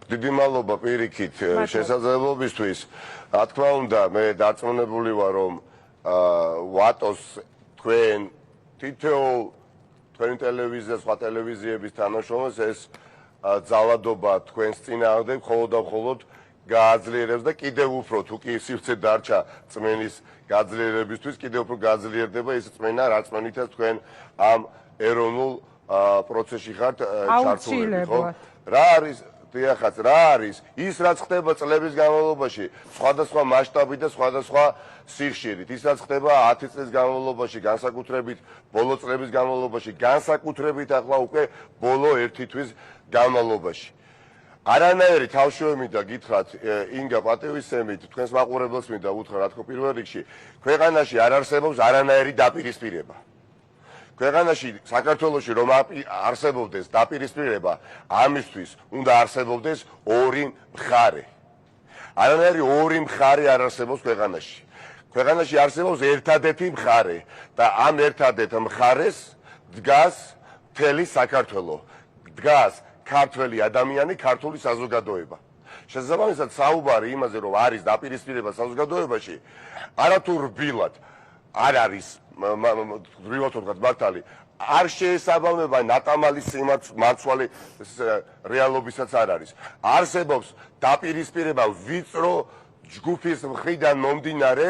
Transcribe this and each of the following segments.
დიდი მადლობა პირიქით შესაძლებლობისთვის. Რა თქმა უნდა, მე დარწმუნებული ვარ, რომ ვატოს თქვენ თითოეულ თქვენი ტელევიზია, სხვა ტელევიზიების თანაშრომელს ეს ძალადობა თქვენს წინააღმდეგ მხოლოდ და მხოლოდ გააძლიერებს და კიდევ უფრო თუ კი სივრცე დარჩა წმენის გაძლიერებისთვის, კიდევ უფრო გაძლიერდება ეს წმენა, რაც წმენითაც თქვენ ამ ეროვნულ პროცესში ხართ ჩართულები, ხო? რა არის დიახაც, რა არის ის რაც ხდება წლების განმავლობაში, სხვადასხვა მასშტაბით და სხვადასხვა სიხშირით, ის რაც ხდება 10 წლის განმავლობაში, განსაკუთრებით ბოლო წლების განმავლობაში, განსაკუთრებით ახლა უკვე ბოლო 1 თვის განმავლობაში. არანაირი თავშევები და გითხრათ ინგა პატივისცემით თქვენს მაყურებელს მინდა უთხრა რა თქმა პირველ რიგში ქვეყანაში არ არსებობს არანაირი დაპირისპირება. ქვეყანაში საქართველოში რომ არსებობდეს დაპირისპირება ამისთვის უნდა არსებობდეს ორი მხარე. არანაირი ორი მხარე არ არსებობს ქვეყანაში. ქვეყანაში არსებობს ერთადერთი მხარე და ამ ერთადერთ მხარეს დგას მთელი საქართველო. დგას ქართველი ადამიანი, ქართული საზოგადოება. შესაბამისად საუბარი იმაზე რომ არის დაპირისპირება საზოგადოებაში არათუ რბილად არ არის რბილად ვთქვათ მართალი არ შეესაბამება ნატამალის მარცვალი რეალობისაც არ არის. არსებობს დაპირისპირება ვიწრო ჯგუფის მხრიდან მომდინარე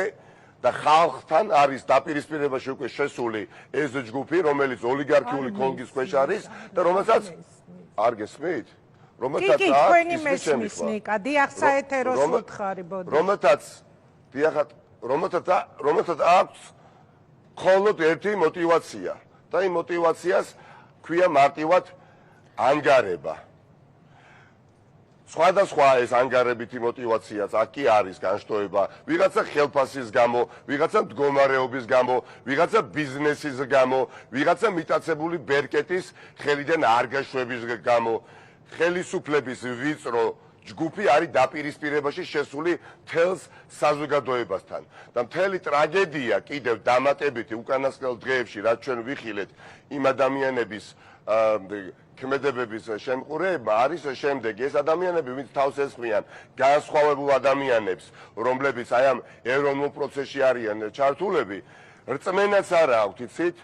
და ხალხთან არის დაპირისპირებაში უკვე შესული ეს ჯგუფი, რომელიც ოლიგარქიული კონგის ქვეშ არის და რომელსაც არ გესმით? რომელთაც თქვენი მესმის ნიკა, დიახ საეთეროს უთხარი ბოდი. რომელთაც აქვს მხოლოდ ერთი мотиваცია და იმ мотиваციას ქვია მარტივად ანგარება. სხვადასხვა ეს ანგარებითი мотиваციაც აქ კი არის განშტოება, ვიღაცა ხელფასის გამო, ვიღაცა მდგომარეობის გამო, ვიღაცა ბიზნესის გამო, ვიღაცა მიტაცებული ბერკეტის ხელიდან არ გაშვების გამო. ხელისუფლების ვიწრო ჯგუფი არის დაპირისპირებაში შესული მთელს საზოგადოებასთან და მთელი ტრაგედია კიდევ დამატებითი უკანასკნელ დღეებში რაც ჩვენ ვიხილეთ იმ ადამიანების ქმედებების შემყურება არის შემდეგ ეს ადამიანები ვინც თავს ესხმიან განსხვავებულ ადამიანებს რომლებიც აი ამ ეროვნულ პროცესში არიან ჩართულები რწმენაც არ აქვთ იცით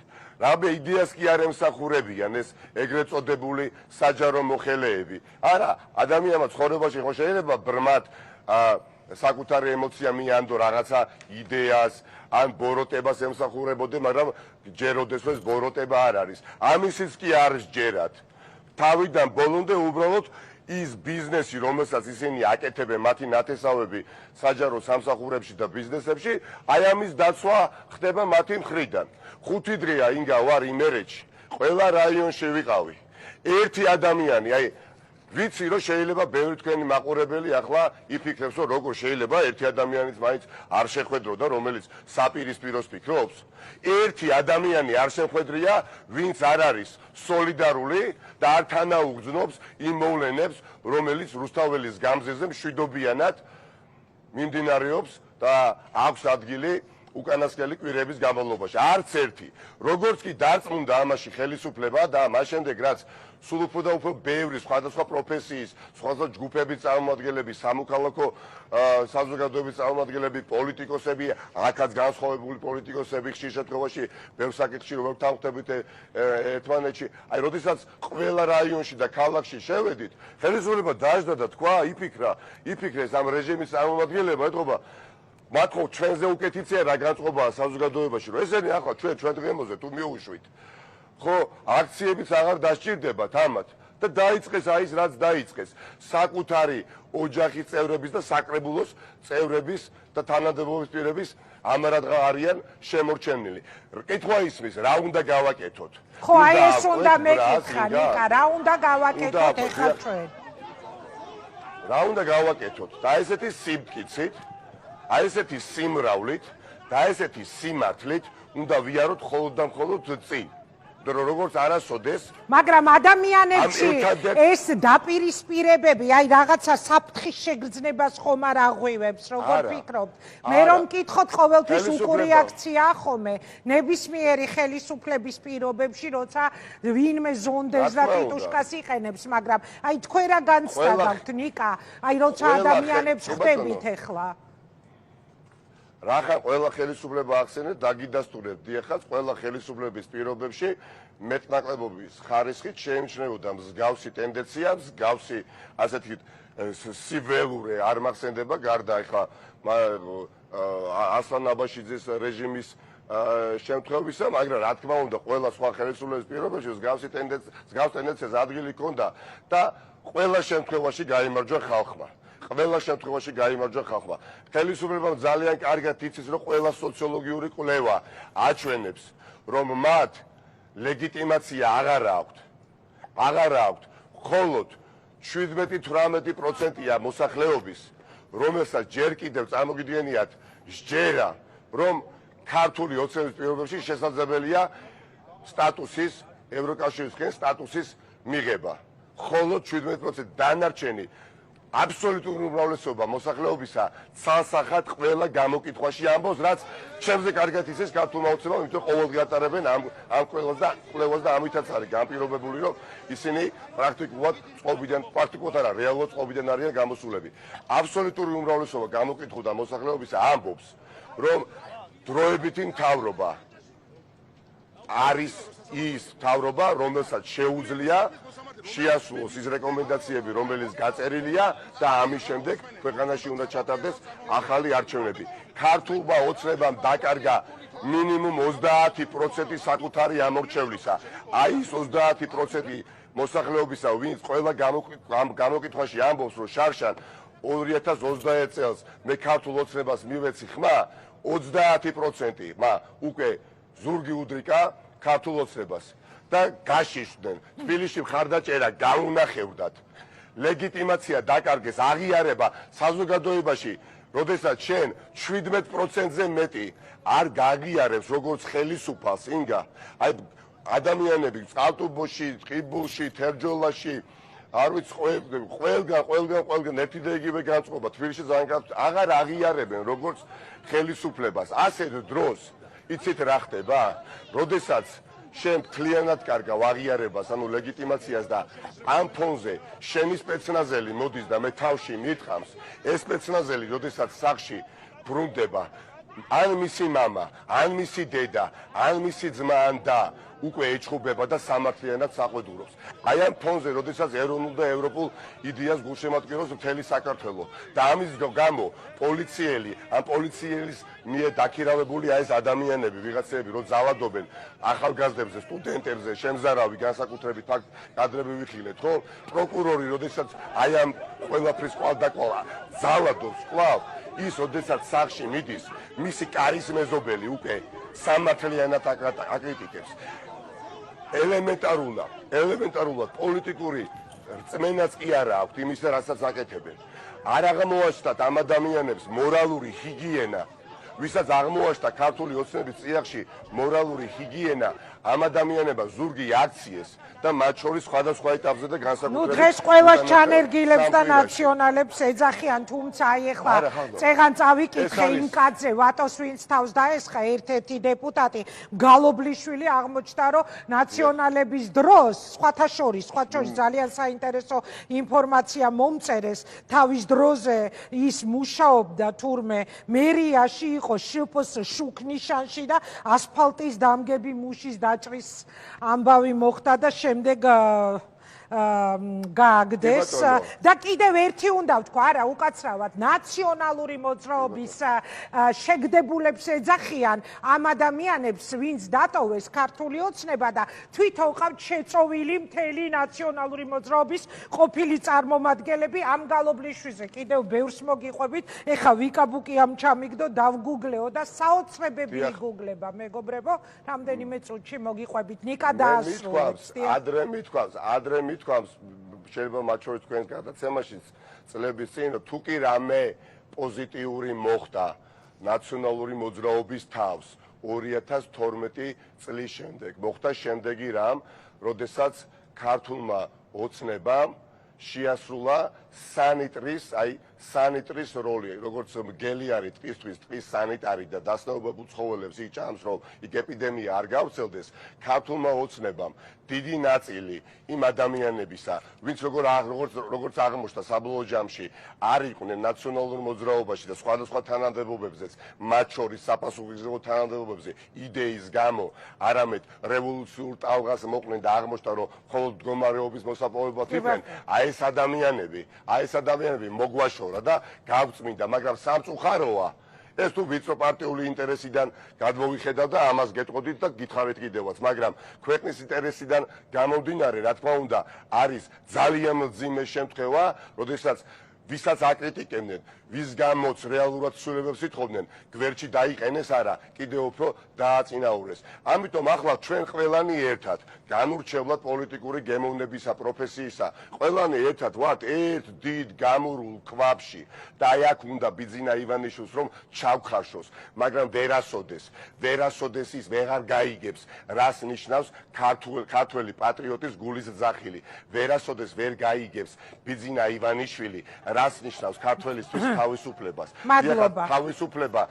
რაბე იდეას კი არ ემსახურებიან ეს ეგრეთ წოდებული საჯარო მოხელეები. არა, ადამიანმა ცხოვრებაში ხო შეიძლება ბრმად საკუთარი ემოცია მიანდო რაღაცა იდეას ან ბოროტებას ემსახურებოდე, მაგრამ ჯეროდეს ეს ბოროტება არ არის. ამისიც კი არ სჯერათ. თავიდან ბოლომდე უბრალოდ ის ბიზნესი, რომელსაც ისინი აკეთებენ, მათი ნათესავები საჯარო სამსახურებში და ბიზნესებში, აი ამის დაცვა ხდება მათი მხრიდან. 5 დღეა ინგა ვარ იმერეთში, ყველა რაიონში ვიყავი. ერთი ადამიანი, აი ვიცი რომ შეიძლება ბევრი თქვენი მაყურებელი ახლა იფიქრებს რომ როგორ შეიძლება ერთი ადამიანიც მაინც არ შეხვედრო და რომელიც საპირისპიროს ფიქრობს. ერთი ადამიანი არ შეხვედრია, ვინც არ არის სოლიდარული და არ თანაუგრძნობს იმ მოვლენებს, რომელიც რუსთაველის გამზირზე მშვიდობიანად მიმდინარეობს და აქვს ადგილი უკანასკნელი კვირების განმავლობაში. არც ერთი. როგორც კი დარწმუნდა ამაში ხელისუფლება და მას შემდეგ რაც სულ უფრო და უფრო ბევრი სხვადასხვა პროფესიის, სხვადასხვა ჯგუფების წარმომადგენლები, სამოქალაქო საზოგადოების წარმომადგენლები, პოლიტიკოსები, აქაც განსხვავებული პოლიტიკოსები ხშირ შემთხვევაში ბევრ საკითხში როგორ თავხდებით ერთმანეთში. აი, როდესაც ყველა რაიონში და ქალაქში შევედით, ხელისუფლება დაждდა და თქვა, იფიქრეს ამ რეჟიმის წარმომადგენლებმა, ეთქობა მათ ხო ჩვენზე უკეთიცია რა განწყობაა საზოგადოებაში, რომ ესენი ახლა ჩვენ დღემოზე თუ მიუშვით. ხო, აქციებიც აღარ დასჭირდებათ ამათ და დაიწყეს აი ის რაც დაიწყეს. საკუთარი ოჯახის წევრების და საკრებულოს წევრების და თანამდებობის პირების ამარად არიან შემორჩენილი. კითხვა ისმის, რა უნდა გავაკეთოთ? ხო, აი ეს უნდა მეკითხა, ნიკა, რა უნდა გავაკეთოთ ეხლა ჩვენ? რა უნდა გავაკეთოთ? და ესეთი სიმტკიცით აი ესეთი სიმრავლით და ესეთი სიმართლით უნდა ვიაროთ მხოლოდ და მხოლოდ წინ. როგორც არასოდეს მაგრამ ადამიანებში ეს დაპირისპირებები, აი რაღაცა საფრთხის შეგრძნებას ხომ არ აღვივებს, როგორ ფიქრობთ? მე რომ მკითხოთ, ყოველთვის უკურეაქციაა ხოლმე ნებისმიერი ხელისუფლების პირობებში, როცა ვინმე ზონდებს და ტიტუშკას იყენებს, მაგრამ აი თქვენ რა განცდა გაქვთ, ნიკა? აი როცა ადამიანებს ხვდებით ახლა რახან ყველა ხელისუფლება ახსენეთ, დაგიდასტურებთ დიახაც, ყველა ხელისუფლების პირობებში მეტნაკლებობის ხარისხით შეიმჩნეოდა მსგავსი ტენდენცია, მსგავსი ასეთი სიველური არ მახსენდება გარდა ახლა ასლან აბაშიძის რეჟიმის შემთხვევისა, მაგრამ რა თქმა უნდა, ყველა სხვა ხელისუფლების პირობებში მსგავსი ტენდენციას ადგილი ჰქონდა და ყველა შემთხვევაში გაიმარჯვა ხალხმა. ყველა შემთხვევაში გაიმარჯვა ხალხმა. ხელისუფლებამ ძალიან კარგად იცის, რომ ყველა სოციოლოგიური კვლევა აჩვენებს, რომ მათ ლეგიტიმაცია აღარ აქვთ. მხოლოდ 17-18%-ია მოსახლეობის, რომელსაც ჯერ კიდევ წარმოგიდგენიათ სჯერა, რომ ქართული ოცნების პირობებში შესაძლებელია სტატუსის, ევროკავშირისგან სტატუსის მიღება. მხოლოდ 17% დანარჩენი აბსოლუტური უმრავლესობა მოსახლეობისა ცალსახად ყველა გამოკითხვაში ამბობს, რაც ჩემზე კარგად იცის ქართულმა ოცნებამ, იმიტომ რომ ყოველდღე ატარებენ ამ კვლევას და ამითაც არის განპირობებული, რომ ისინი პრაქტიკულად არა, რეალურად წყობიდან არიან გამოსულები. აბსოლუტური უმრავლესობა გამოკითხულთა მოსახლეობისა ამბობს, რომ დროებითი მთავრობა არის ის მთავრობა, რომელსაც შეუძლია შეასრულოს ის რეკომენდაციები, რომელიც გაწერილია და ამის შემდეგ ქვეყანაში უნდა ჩატარდეს ახალი არჩევნები. ქართულმა ოცნებამ დაკარგა მინიმუმ 30% საკუთარი ამორჩევლისა. აი ის 30% მოსახლეობისა, ვინც ყველა გამოკითხვაში ამბობს, რომ შარშან 2021 წელს მე ქართულ ოცნებას მივეცი ხმა, 30% უკვე ზურგი უდრიკა ქართულ ოცნებას. და გაშიშდნენ. თბილისში მხარდაჭერა გაუნახევრდათ. ლეგიტიმაცია დაკარგეს, აღიარება საზოგადოებაში, როდესაც შენ 17%-ზე მეტი არ გაგიარებს როგორც ხელისუფალს, ინგა. აი ადამიანები წყალტუბოში, ტყიბულში, თერჯოლაში, არ ვიცი, ყველგან ერთი და იგივე განწყობა. თბილისში ძალიან აღარ აღიარებენ როგორც ხელისუფლებას. ასეთ დროს იცით რა ხდება? როდესაც შენ მთლიანად კარგავ აღიარებას, ანუ ლეგიტიმაციას და ამ ფონზე შენი სპეცნაზელი მოდის და მე თავში მითხრამს, ეს სპეცნაზელი, როდესაც სახლში ბრუნდება, ან მისი მამა, ან მისი დედა, ან მისი ძმა, ან და უკვე ეჩხუბება და სამართლიანად საყვედურობს. აი ამ ფონზე, როდესაც ეროვნულ და ევროპულ იდეას გულშემატკივრობს მთელი საქართველო და ამის გამო ამ პოლიციელის მიერ დაქირავებული ეს ადამიანები, ვიღაცები, რომ ზავადობენ ახალგაზრდებზე, სტუდენტებზე, შემზარავი, განსაკუთრებით აქ კადრები ვიხილეთ, ხო? პროკურორი, როდესაც აი ამ ყველაფრის კვალდაკვალა ზავადობს კვლავ, ის როდესაც სახლში მიდის, მისი კარის მეზობელი უკვე სამართლიანად აკრიტიკებს. ელემენტარულად პოლიტიკური რწმენაც კი არა აქვთ იმისა, რასაც აკეთებენ. არ აღმოაჩნდათ ამ ადამიანებს მორალური ჰიგიენა, ვისაც აღმოაჩნდა ქართული ოცნების წიაღში მორალური ჰიგიენა, ამ ადამიანებმა ზურგი აქციეს და მათ შორის სხვადასხვა ეტაპზე და განსაკუთრებით დღეს ყველა ჩანერგილებს და ნაციონალებს ეძახიან, თუმცა აი ახლა წეგან წავიკითხე იმ კაცზე, ვატოს ვინც თავს დაესხა ერთ-ერთი დეპუტატი, გალობლიშვილი აღმოჩნდა, რომ ნაციონალების დროს, სხვათა შორის ძალიან საინტერესო ინფორმაცია მომწერეს, თავის დროზე ის მუშაობდა თურმე მერიაში იყო შპს შუქნიშანში და ასფალტის დამგები მუშის დაჭრის ამბავი მოხდა და შემდეგ გააგდეს და კიდევ ერთი უნდა ვთქვა, არა, უკაცრავად ნაციონალური მოძრაობის შეგდებულებს ეძახიან ამ ადამიანებს, ვინც დატოვეს ქართული ოცნება და თვითონ ყავთ შეწოვილი მთელი ნაციონალური მოძრაობის ყოფილი წარმომადგენლები. ამ გალობლიშვიზე კიდევ ბევრს მოგიყვებით, ეხა ვიკაბუკი ამ ჩამიგდო, დავგუგლეო და საოცრებები იგუგლება, მეგობრებო, რამდენიმე წუთში მოგიყვებით. ნიკა დაასრულებს. ადრე მithქვამს, შეიძლება მათ შორის თქვენს გადაცემაშიც წლების წინ, თუ კი რამე პოზიტიური მოხდა ნაციონალური მოძრაობის თავს, 2012 წლის შემდეგ. მოხდა შემდეგი რამ, როდესაც ქართულმა ოცნებამ შეასრულა სანიტრის როლი, როგორც მგელი არის ტყისთვის, ტყის სანიტარი და დასნეულებულ ცხოველებს იჭამს, რომ იქ ეპიდემია არ გავრცელდეს, ქართულმა ოცნებამ დიდი ნაწილი იმ ადამიანებისა, ვინც როგორც აღმოჩნდა საბოლოო ჯამში არ იყვნენ ნაციონალურ მოძრაობაში და სხვადასხვა თანამდებობებზეც, მათ შორის საპასუხისმგებლო თანამდებობებზე იდეის გამო, არამედ რევოლუციურ ტალღას მოყვნენ და აღმოჩნდა, რომ მხოლოდ მდგომარეობის მოსაპოვებლად იყვნენ, აი ეს ადამიანები მოგვაშორა და გავწმინდა, მაგრამ სამწუხაროა ეს თუ ვიწრო პარტიული ინტერესიდან გადმოვიხედავ და ამას გეტყოდით და გითხარით კიდევაც, მაგრამ ქვეყნის ინტერესიდან გამომდინარე, რა თქმა უნდა, არის ძალიან მძიმე შემთხვევა, როდესაც ვისაც აკრიტიკებდნენ, ვის გამოც რეალურად ცვლილებებს ითხოვდნენ, გვერდში დაიყენეს არა, კიდევ უფრო დააწინაურეს. ამიტომ ახლა ჩვენ ყველანი ერთად, განურჩევლად პოლიტიკური გემოვნებისა, პროფესიისა, ყველანი ერთად ვართ ერთ დიდ გამურულ ქვაბში და აი აქ უნდა ბიძინა ივანიშვილს რომ ჩავხარშოს, მაგრამ ვერასოდეს ის ვეღარ გაიგებს, რას ნიშნავს ქართველი პატრიოტის გულის ძახილი. ვერასოდეს ვერ გაიგებს ბიძინა ივანიშვილი რას ნიშნავს ქართველისთვის თავისუფლებას. თავისუფლება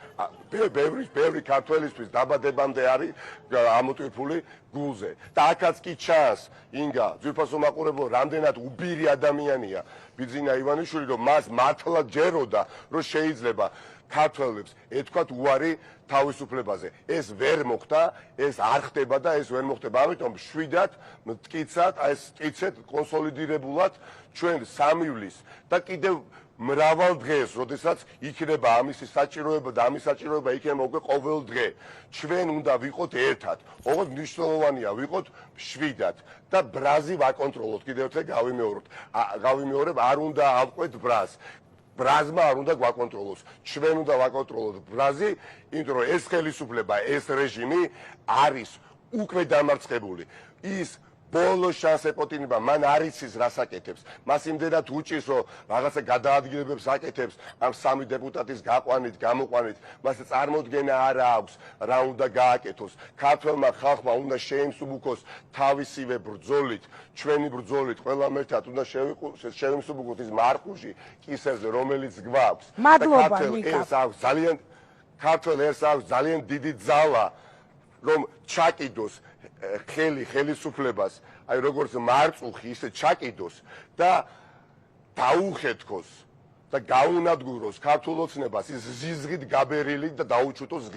ბევრი ქართველისთვის დაბადებამდე არის ამოტვიფული გულზე. და აქაც კი ჩანს ინგა ძვირფასო მაყურებელო, რამდენად უბირი ადამიანია ბიძინა ივანიშვილი, რომ მას მართლა ჯეროდა, რომ შეიძლება ქართველებს ეთქვათ უარი თავისუფლებაზე. ეს ვერ მოხდა, ეს არ ხდება და ეს ვერ მოხდება. ამიტომ შვიდად მტკიცად, აი ეს მტკიცეთ კონსოლიდირებულად ჩვენ სამივლის და კიდევ მრავალ დღეს, როდესაც იქნება ამისი საჭიროება და ამის საჭიროება იქნება უკვე ყოველ დღე. ჩვენ უნდა ვიყოთ ერთად. ოღონდ მნიშვნელოვანია ვიყოთ შვიდად და ბრაზი ვაკონტროლოთ. კიდევ ერთხელ გავიმეორებ, არ უნდა ავყვეთ ბრაზს. ბრაზმა არ უნდა გვაკონტროლოს. ჩვენ უნდა ვაკონტროლოთ ბრაზი, იმიტომ რომ ეს ხელისუფლება, ეს რეჟიმი არის უკვე დამარცხებული. ის ბოლო შანსს ეპოტინება, მან არ იცის რას აკეთებს. მას იმდენად უჭირს, რომ რაღაცა გადაადგილებებს აკეთებს ამ სამი დეპუტატის გაყვანით, გამოყვანით, მას წარმოდგენა არ აქვს, რა უნდა გააკეთოს. ქართველმა ხალხმა უნდა შეიმსუბუქოს თავისივე ბრძოლით, ჩვენი ბრძოლით, ყველამ ერთად უნდა შევიმსუბუქოთ ის მარხუჟი კისერზე, რომელიც გვაქვს. მადლობა, ნიკა. ქართველს აქვს ძალიან დიდი ძალა, რომ ჩაკიდოს ხელისუფლებას, აი როგორც მარწუხი, ისე ჩაკიდოს და დაუხეთქოს და გაუნადგუროს ქართულ ოცნებას ის ზიზღით გაბერილი და დაუჩუტოს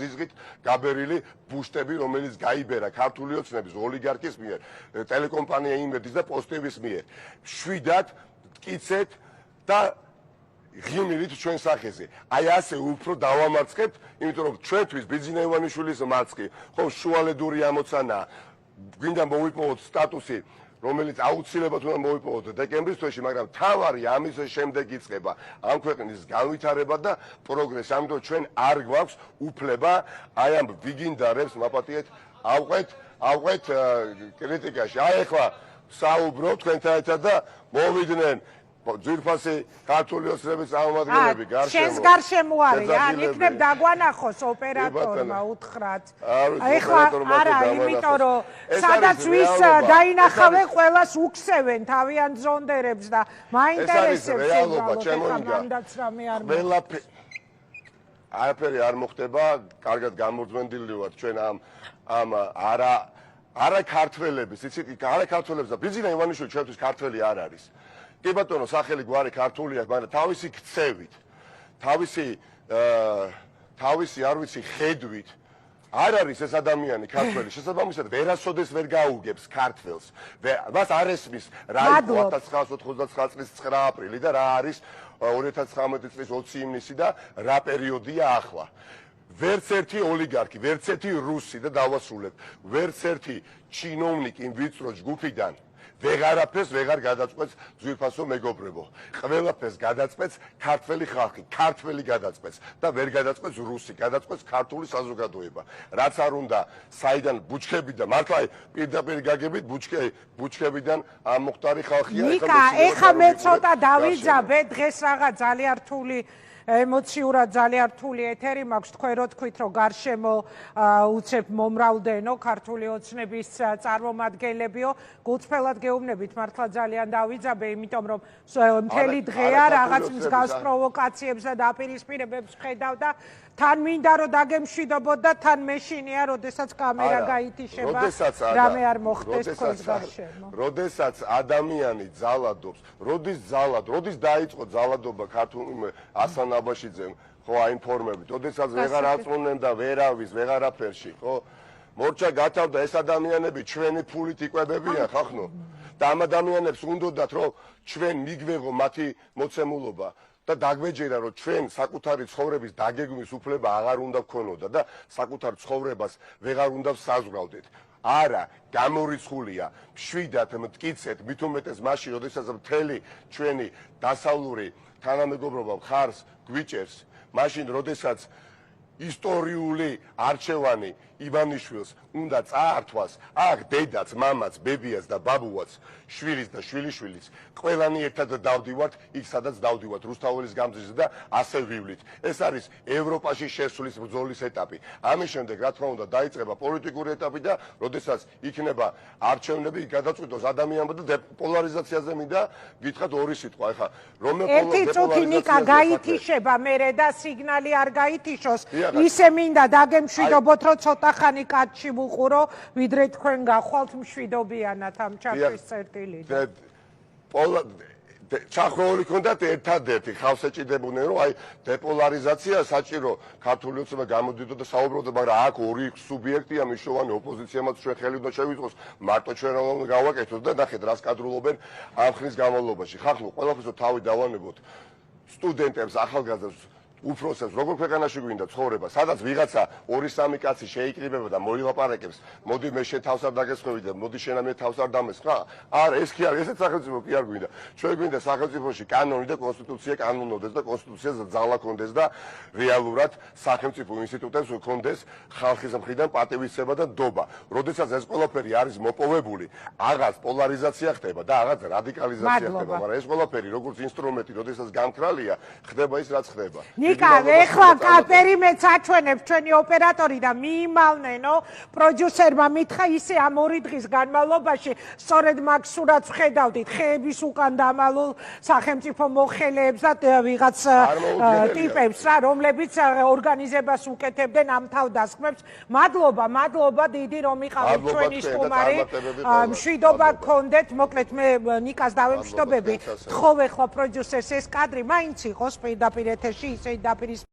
ზიზღით გაბერილი ბუშტები, რომელიც გაიბერა ქართული ოცნების ოლიგარქის მიერ, ტელეკომპანია იმედის და პოსტების მიერ. შვიდად მტკიცეთ და ღიმილით ჩვენ სახეზე. აი ასე უფრო დავამარცხებთ, იმიტომ რომ ჩვენთვის ბიძინა ივანიშვილის მარცხი ხო შუალედური ამოცანაა. გვინდა მოვიპოვოთ სტატუსი, რომელიც აუცილებლად უნდა მოვიპოვოთ დეკემბრის თვეში, მაგრამ თავარი ამის შემდეგ იწყება ამ ქვეყნის განვითარება და პროგრესი. ამიტომ ჩვენ არ გვაქვს უფლება აი ამ ვიგინდარებს მაპატიეთ ავყვეთ კრიტიკაში. აი ახლა საუბრობ თქვენთან ერთად და მოვიდნენ ძვირფასი ქართული ოცნების წარმომადგენლები გარშემო. შენს გარშემო არის, ან იქნებ დაგვანახოს ოპერატორმა უთხრათ. ეხლა არა, იმიტომ რომ სადაც ვის დაინახავენ, ყველას უქსევენ თავიანთ ზონდერებს და მაინტერესებს უბრალოდ ეხლა მანდაც რამე არ მოხდება. არაფერი არ მოხდება, კარგად გამორჯვენდილი ვართ ჩვენ ამ არა ქართველების, იცით, არა ქართველებს და ბიძინა ივანიშვილი ჩვენთვის ქართველი არ არის. კი ბატონო, სახელი გვარი ქართულია, მაგრამ თავისი ქცევით, თავისი არ ვიცი ხედვით არ არის ეს ადამიანი ქართველი. შესაბამისად, ვერასოდეს ვერ გაუგებს ქართველს. მას არ ესმის რა იყო 1999 წლის 9 აპრილი და რა არის 2019 წლის 20 ივნისი და რა პერიოდია ახლა. ვერც ერთი ოლიგარქი, ვერც ერთი რუსი და დავასრულებ, ვერც ერთი ჩინოვნიკი იმ ვიწრო ჯგუფიდან ვეღარაფერს ვეღარ გადაწყვეტს ძვირფასო მეგობრებო. ყველაფერს გადაწყვეტს ქართველი ხალხი, ქართველი გადაწყვეტს და ვერ გადაწყვეტს რუსი, გადაწყვეტს ქართული საზოგადოება. რაც არ უნდა საიდან ბუჩქებიდან, მართლა პირდაპირ გაგებით ბუჩქებიდან ამოხტარი ხალხია. ნიკა, ეხა მე ცოტა დავიძაბე, დღეს რაღაც ძალიან რთული ემოციურად ძალიან რთული ეთერი მაქვს, თქვენ რო თქვით, რომ გარშემო უცებ მომრავლდენო ქართული ოცნების წარმომადგენლებიო, გულწრფელად გეუბნებით, მართლა ძალიან დავიძაბე, იმიტომ რომ მთელი დღეა რაღაც მსგავს პროვოკაციებს და დაპირისპირებებს ხედავ და თან მინდა რომ დაგემშვიდობოთ და თან მეშინია, როდესაც კამერა გაითიშება, რამე არ მოხდეს თქვენს გარშემო. როდესაც ადამიანი ძალადობს, როდის დაიწყო ძალადობა ქართულ ასან აბაშიძემ, ხო, აინფორმებით, როდესაც ვეღარ აწმუნდნენ და ვერავის, ვეღარაფერში, ხო? მორჩა გათავდა ეს ადამიანები ჩვენი ფულით იკვებებიან, ხახნო? და ამ ადამიანებს უნდათ, რომ ჩვენ მიგვეღო მათი მოცემულობა და დაგვეჯერა, რომ ჩვენ საკუთარი ცხოვრების დაგეგმვის უფლება აღარ უნდა გქონოდა და საკუთარ ცხოვრებას ვეღარ უნდა საზღვრავდეთ. არა, გამორიცხულია, მშვიდად მტკიცეთ, მით უმეტეს მაშინ, როდესაც მთელი ჩვენი დასავლური თანამეგობრობა მხარს გვიჭერს, მაშინ, როდესაც ისტორიული არჩევანი ივანიშვილს უნდა წაართვას, აქ დედაც, მამაც, ბებიას და ბაბუაც, შვილის და შვილიშვილის, ყველანი ერთად დავდივართ, იქ სადაც დავდივართ, რუსთაველის გამზირზე და ასე ვივლით. ეს არის ევროპაში შესვლის ბრძოლის ეტაპი. ამის შემდეგ, რა თქმა უნდა, დაიწყება პოლიტიკური ეტაპი და როდესაც იქნება არჩევნები, გადაწყვიტოს ადამიანმა და პოლარიზაციაზე მინდა გითხრათ ორი სიტყვა. ეხლა რომელ ერთი წუთი ნიკა გაითიშება მერე და სიგნალი არ გაითიშოს, ისე მინდა დაგემშვიდობოთ, რომ ცოტა ხანი კაცში ვუყურო, ვიდრე თქვენ გახვალთ მშვიდობიანად ამ ჩაქვის წერტილიდან. ჩახვეული ქონდათ ერთადერთი, ხავს ეჭიდებოდნენ, რომ აი დეპოლარიზაცია საჭირო ქართული ოცნება გამოდიდოდა და საუბრობდა, მაგრამ აქ ორი სუბიექტია მნიშვნელოვანი, ოპოზიციამაც ჩვენ ხელი უნდა შევიწყოს, მარტო ჩვენ რა უნდა გავაკეთოთ და ნახეთ რას კადრულობენ ამ ხნის განმავლობაში. ხახნო, ყველაფერს თავი დავანებოთ სტუდენტებს, ახალგაზრდებს, უფროსებს, როგორ ქვეყანაში გვინდა ცხოვრება, სადაც ვიღაცა 2-3 კაცი შეიკრიბება და მოილაპარაკებს, მოდი მე შენ თავს არ დაგესხვევი და მოდი შენ ამე თავს არ დამესხა. არა, ეს კი არის, ესეც სახელმწიფო კი არ გვინდა. ჩვენ გვინდა სახელმწიფოში კანონი და კონსტიტუცია კანონობდეს და კონსტიტუციას ძალა კონდეს და რეალურად სახელმწიფო ინსტიტუტებს კონდეს ხალხის მხრიდან პატივისცემა და ნდობა. როდესაც ეს ყველაფერი არის მოპოვებული, აღარ პოლარიზაცია ხდება და აღარ რადიკალიზაცია ხდება, მაგრამ ეს ყველაფერი როგორც ინსტრუმენტი, როდესაც გამქრალია, ხდება ის რაც ხდება. ნიკა, ეხლა კაპერიმეც აჩვენებს ჩვენი ოპერატორი და მიიმალნენო, პროდიუსერმა მითხრა ისე ამ 2 დღის განმავლობაში, სწორედ მაგ სურათს ხედავდით, ხეების უკან დამალულ სახელმწიფო მოხელეებს და ვიღაც ტიპებს რა, რომლებიც ორგანიზებას უკეთებდნენ ამ თავდასხმებს. მადლობა დიდი რომ იყავით ჩვენი სტუმარი. მშვიდობა გქონდეთ, მოკლედ მე ნიკას დავემშვიდობები. თხოვე ხო პროდიუსერს ეს კადრი მაინც იყოს პირდაპირ ეთერში, ისე დაპირისპირებული